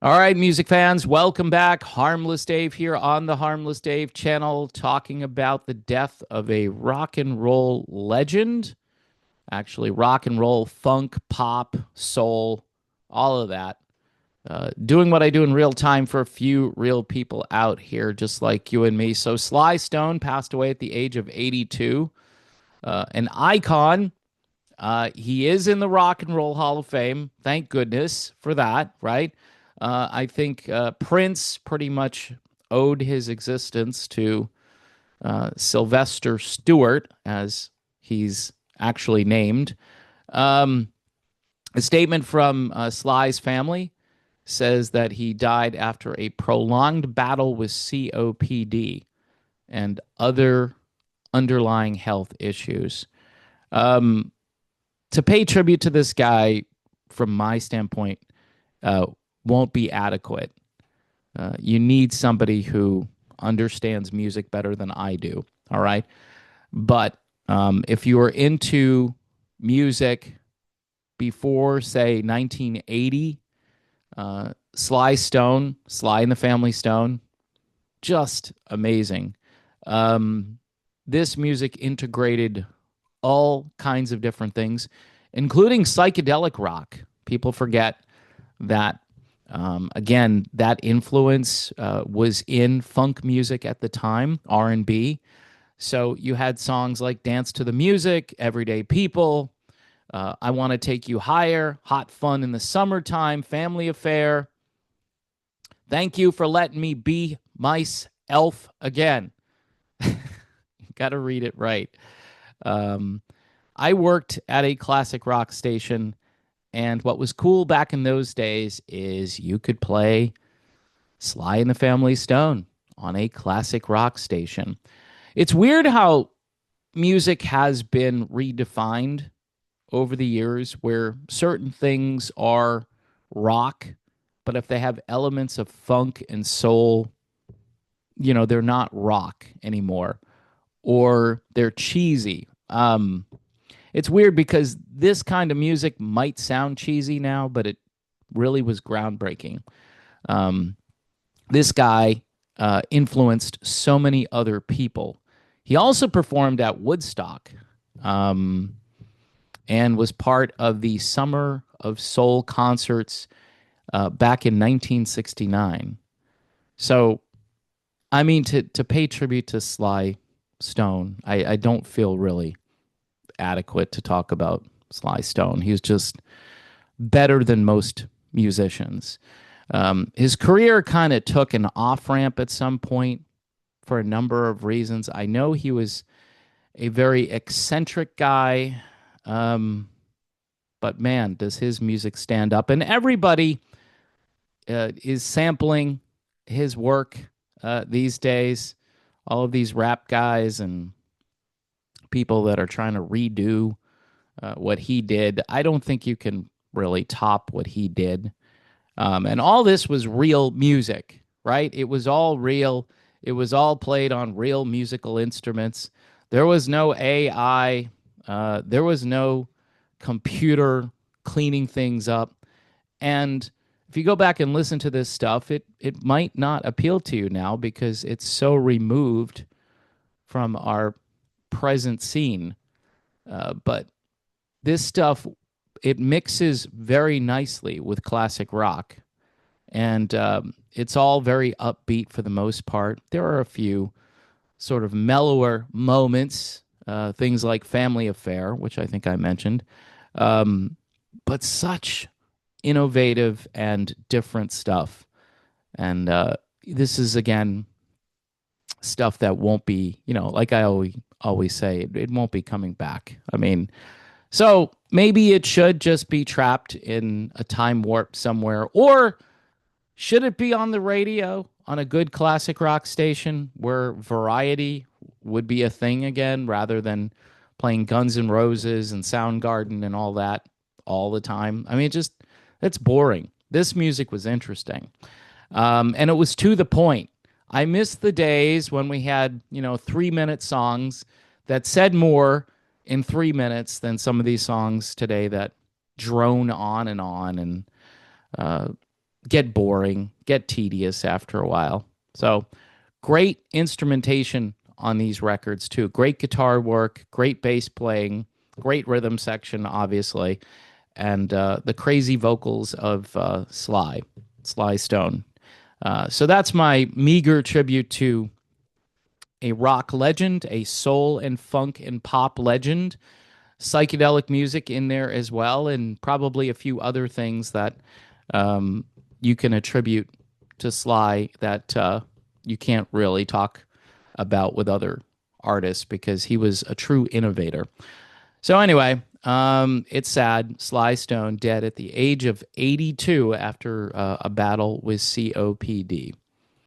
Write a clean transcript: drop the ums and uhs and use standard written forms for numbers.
All right, music fans, welcome back. Harmless Dave here on the Harmless Dave channel, talking about the death of a rock and roll legend. Actually, rock and roll, funk, pop, soul, all of that. Doing what I do in real time for a few real people out here, just like you and me. So, Sly Stone passed away at the age of 82, an icon. He is in the Rock and Roll Hall of Fame. Thank goodness for that, right? I think Prince pretty much owed his existence to Sylvester Stewart, as he's actually named. Um, a statement from Sly's family says that he died after a prolonged battle with COPD and other underlying health issues. Um, to pay tribute to this guy, from my standpoint, uh, won't be adequate. You need somebody who understands music better than I do. All right. But if you were into music before, say, 1980, Sly Stone, Sly and the Family Stone, just amazing. Um, this music integrated all kinds of different things, including psychedelic rock. People forget that, again, that influence was in funk music at the time, R&B. So you had songs like Dance to the Music, Everyday People, I Want to Take You Higher, Hot Fun in the Summertime, Family Affair, Thank You for Letting Me Be Myself Again. Got to read it right. Um, I worked at a classic rock station, and what was cool back in those days is you could play Sly and the Family Stone on a classic rock station. It's weird how music has been redefined over the years, where certain things are rock, but if they have elements of funk and soul, they're not rock anymore, or they're cheesy. It's weird because this kind of music might sound cheesy now, but it really was groundbreaking. Um, this guy influenced so many other people. He also performed at Woodstock, um, and was part of the Summer of Soul concerts back in 1969. So, I mean, to pay tribute to Sly Stone, I don't feel really adequate to talk about Sly Stone. He's just better than most musicians. His career kind of took an off ramp at some point for a number of reasons. I know he was a very eccentric guy, um, but man, does his music stand up. And everybody is sampling his work these days. All of these rap guys and people that are trying to redo what he did. I don't think you can really top what he did. And all this was real music, right? It was all real. It was all played on real musical instruments. There was no AI. There was no computer cleaning things up. And if you go back and listen to this stuff, it might not appeal to you now because it's so removed from our present scene. But this stuff, it mixes very nicely with classic rock, and it's all very upbeat for the most part. There are a few sort of mellower moments, things like Family Affair, which I think I mentioned, um, but such innovative and different stuff. And this is, again, stuff that won't be, like I always say, it won't be coming back. I mean, so maybe it should just be trapped in a time warp somewhere, or should it be on the radio on a good classic rock station where variety would be a thing again, rather than playing Guns N' Roses and Soundgarden and all that all the time? I mean, it's boring. This music was interesting, and it was to the point. I miss the days when we had 3-minute songs that said more in 3 minutes than some of these songs today that drone on and get boring, get tedious after a while. So great instrumentation on these records too. Great guitar work, great bass playing, great rhythm section, obviously, and the crazy vocals of Sly Stone. So that's my meager tribute to a rock legend, a soul and funk and pop legend, psychedelic music in there as well, and probably a few other things that um, you can attribute to Sly that you can't really talk about with other artists because he was a true innovator. So anyway, it's sad. Sly Stone dead at the age of 82 after a battle with COPD.